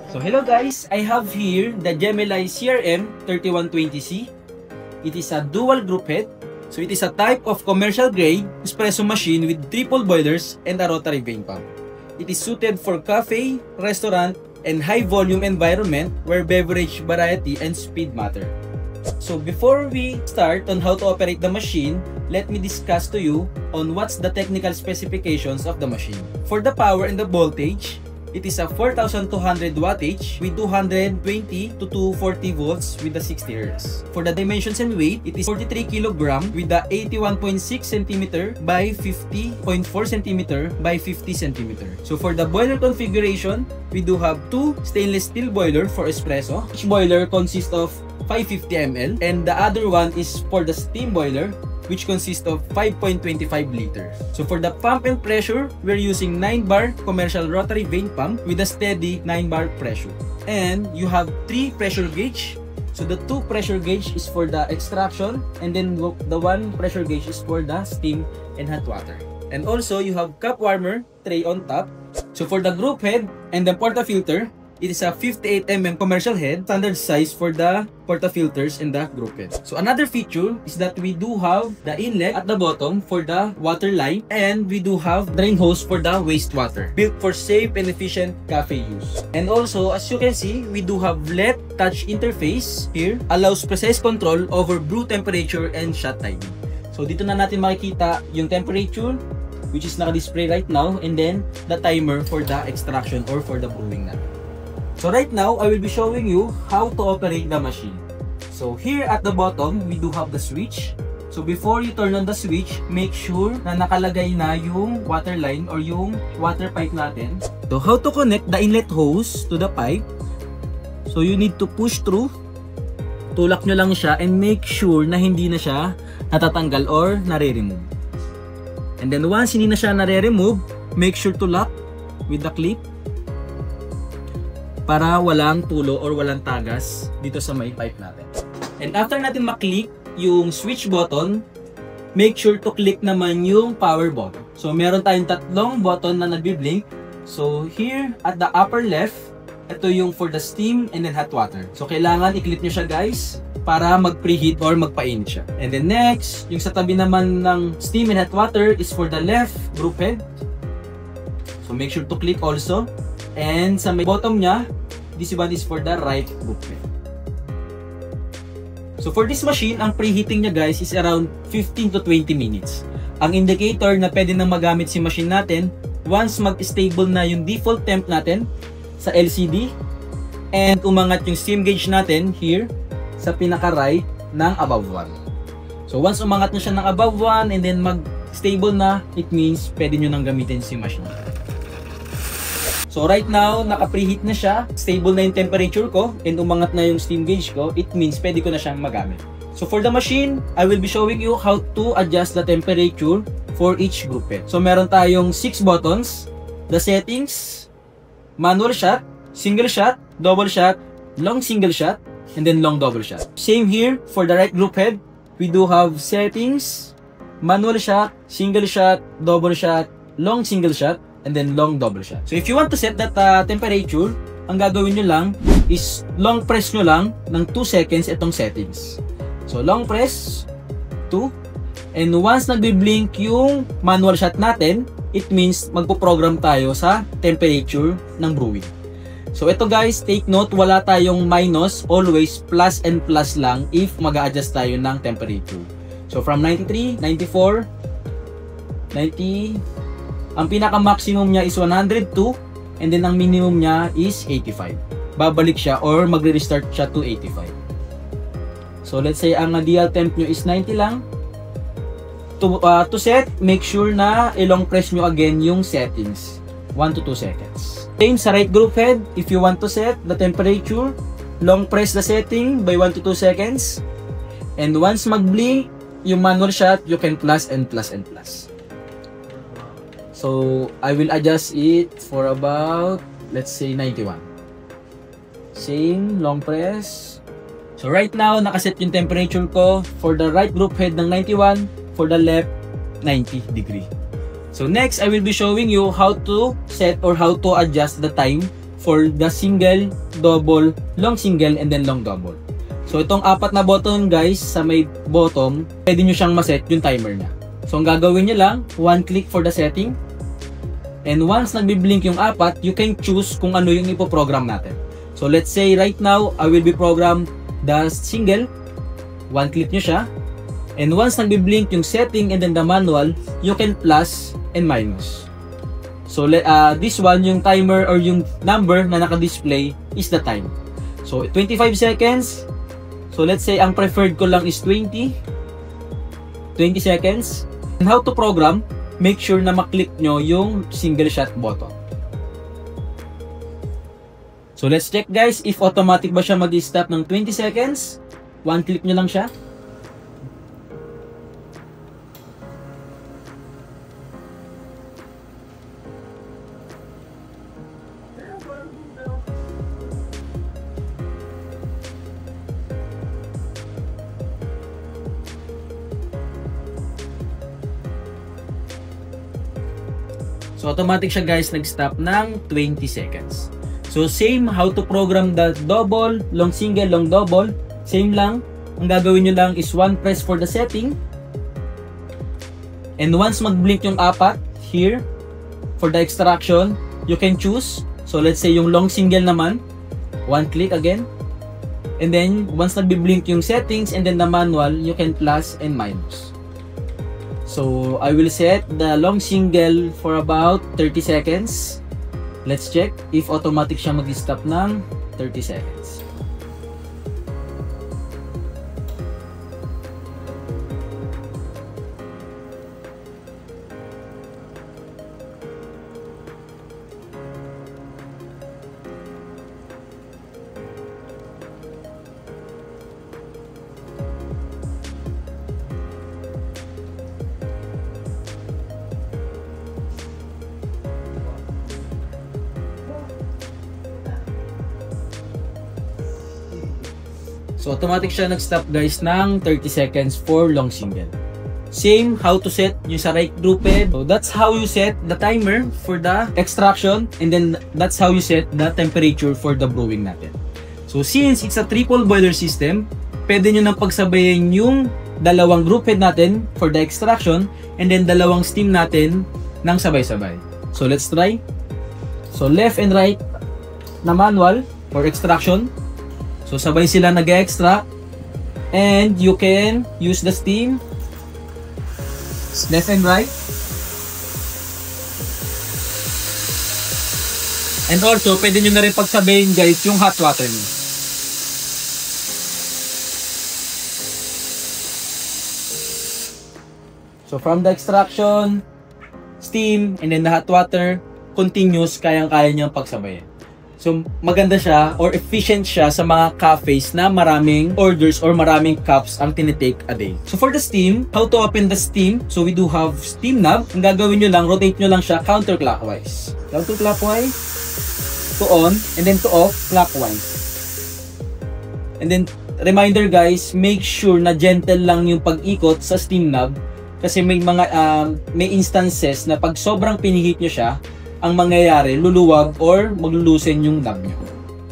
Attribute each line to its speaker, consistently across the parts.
Speaker 1: So hello guys, I have here the Gemini CRM 3120C. It is a dual group head. So it is a type of commercial grade espresso machine with triple boilers and a rotary vane pump. It is suited for cafe, restaurant, and high volume environment where beverage variety and speed matter. So before we start on how to operate the machine, let me discuss to you on what's the technical specifications of the machine. For the power and the voltage, it is a 4,200 wattage with 220 to 240 volts with the 60 Hz. For the dimensions and weight, it is 43 kg with the 81.6 cm by 50.4 cm by 50 cm. So for the boiler configuration, we do have two stainless steel boiler for espresso. Each boiler consists of 550 ml and the other one is for the steam boiler, which consists of 5.25 liters. So for the pump and pressure, we're using 9-bar commercial rotary vane pump with a steady 9-bar pressure. And you have 3 pressure gauge. So the 2 pressure gauge is for the extraction, and then the 1 pressure gauge is for the steam and hot water. And also you have cup warmer tray on top. So for the group head and the portafilter, it is a 58 mm commercial head, standard size for the portafilters and the group head. So another feature is that we do have the inlet at the bottom for the water line, and we do have drain hose for the wastewater, built for safe and efficient cafe use. And also, as you can see, we do have LED touch interface here, allows precise control over brew temperature and shot timing. So dito na natin makikita yung temperature, which is naka-display right now, and then the timer for the extraction or for the brewing natin. So right now, I will be showing you how to operate the machine. So here at the bottom, we do have the switch. So before you turn on the switch, make sure na nakalagay na yung water line or yung water pipe natin. So how to connect the inlet hose to the pipe? So you need to push through. Tulak nyo lang siya and make sure na hindi na siya natatanggal or nare-remove. And then once hindi na siya nare-remove, make sure to lock with the clip para walang tulo or walang tagas dito sa may pipe natin. And after natin maklik yung switch button, make sure to click naman yung power button. So meron tayong tatlong button na nagbi-blink. So here at the upper left, ito yung for the steam and then hot water. So kailangan i-click nyo siya guys para mag-preheat or magpainit siya. And then next, yung sa tabi naman ng steam and hot water is for the left group head. So make sure to click also. And sa may bottom niya, this one is for the right group head. So for this machine, ang preheating niya guys is around 15 to 20 minutes. Ang indicator na pwede nang magamit si machine natin once mag-stable na yung default temp natin sa LCD and umangat yung steam gauge natin here sa pinaka-right ng above 1. So once umangat na siya ng above 1 and then mag-stable na, it means pwede nyo nang gamitin si machine. So right now, naka-preheat na siya, stable na yung temperature ko, and umangat na yung steam gauge ko, it means pwede ko na siyang magamit. So for the machine, I will be showing you how to adjust the temperature for each group head. So meron tayong 6 buttons, the settings, manual shot, single shot, double shot, long single shot, and then long double shot. Same here for the right group head, we do have settings, manual shot, single shot, double shot, long single shot, and then long double shot. So if you want to set that temperature, ang gagawin nyo lang is long press nyo lang ng 2 seconds itong settings. So long press, 2, and once nagbi-blink yung manual shot natin, it means magpo-program tayo sa temperature ng brewing. So ito guys, take note, wala tayong minus, always plus and plus lang if mag-a-adjust tayo ng temperature. So from 93, 94, 90, ang pinaka-maximum niya is 102, and then ang minimum niya is 85. Babalik siya or magre-restart siya to 85. So let's say ang ideal temp nyo is 90 lang. To set, make sure na i-long press nyo again yung settings. 1 to 2 seconds. Same sa right group head, if you want to set the temperature, long press the setting by 1 to 2 seconds. And once mag-blink yung manual shot, you can plus and plus and plus. So, I will adjust it for about, let's say, 91. Same, long press. So, right now, nakaset yung temperature ko for the right group head ng 91, for the left, 90 degree. So, next, I will be showing you how to set or how to adjust the time for the single, double, long single, and then long double. So itong apat na button guys sa may bottom, pwede nyo siyang maset yung timer niya. So ang gagawin nyo lang, one click for the setting. And once nagbi-blink yung apat, you can choose kung ano yung ipoprogram natin. So let's say right now, I will be program the single. One click nyo siya. And once nagbi-blink yung setting and then the manual, you can plus and minus. So this one, yung timer or yung number na naka-display is the time. So 25 seconds. So let's say ang preferred ko lang is 20 seconds. And how to program, make sure na maklik nyo yung single shot button. So let's check guys if automatic ba siya mag-stop ng 20 seconds. One click nyo lang siya. So automatic siya guys nag-stop ng 20 seconds. So same how to program the double, long single, long double. Same lang. Ang gagawin nyo lang is one press for the setting. And once mag-blink yung apat here for the extraction, you can choose. So let's say yung long single naman, one click again. And then once nagbi-blink yung settings and then the manual, you can plus and minus. So I will set the long single for about 30 seconds. Let's check if automatic siya mag-stop ng 30 seconds. So automatic siya nag-stop guys ng 30 seconds for long single. Same how to set yung sa right grouped. So that's how you set the timer for the extraction and then that's how you set the temperature for the brewing natin. So since it's a triple boiler system, pwede nyo nang pagsabayin yung dalawang grouped natin for the extraction and then dalawang steam natin ng sabay-sabay. So let's try. So left and right na manual for extraction. So sabay sila nag-extract and you can use the steam left and right. And also pwede nyo na rin pagsabayin guys yung hot water nyo. So from the extraction, steam, and then the hot water, continuous, kayang-kaya niyang pagsabayin. So, maganda siya or efficient siya sa mga cafes na maraming orders or maraming cups ang tinitake a day. So, for the steam, how to open the steam? So, we do have steam knob. Ang gagawin nyo lang, rotate nyo lang siya counterclockwise. Counterclockwise to on and then to off clockwise. And then, reminder guys, make sure na gentle lang yung pag-ikot sa steam knob kasi may mga may instances na pag sobrang pinihit nyo siya, ang mangyayari, luluwag or maglulusen yung knob nyo.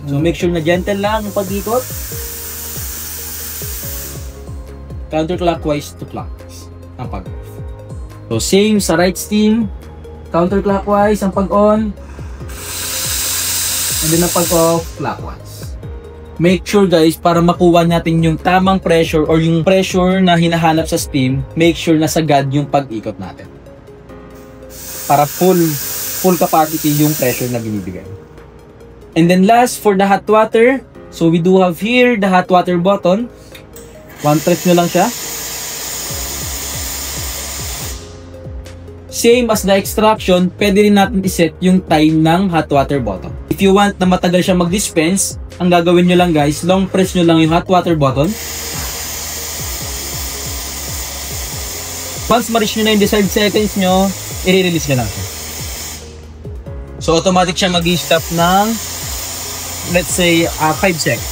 Speaker 1: So, make sure na gentle lang ang pag-ikot. Counterclockwise to clockwise ang pag-off. So, same sa right steam. Counterclockwise ang pag-on. And then ang pag-off, clockwise. Make sure guys, para makuha natin yung tamang pressure or yung pressure na hinahanap sa steam, make sure na sagad yung pag-ikot natin. Para full capacity yung pressure na binibigay. And then last, for the hot water, so we do have here the hot water button. One press nyo lang siya. Same as the extraction, pwede rin natin iset yung time ng hot water button. If you want na matagal siya mag-dispense, ang gagawin nyo lang guys, long press nyo lang yung hot water button. Once ma-reach nyo na yung desired seconds nyo, i-release nyo lang siya. So automatic siya mag-stop ng let's say 5 seconds.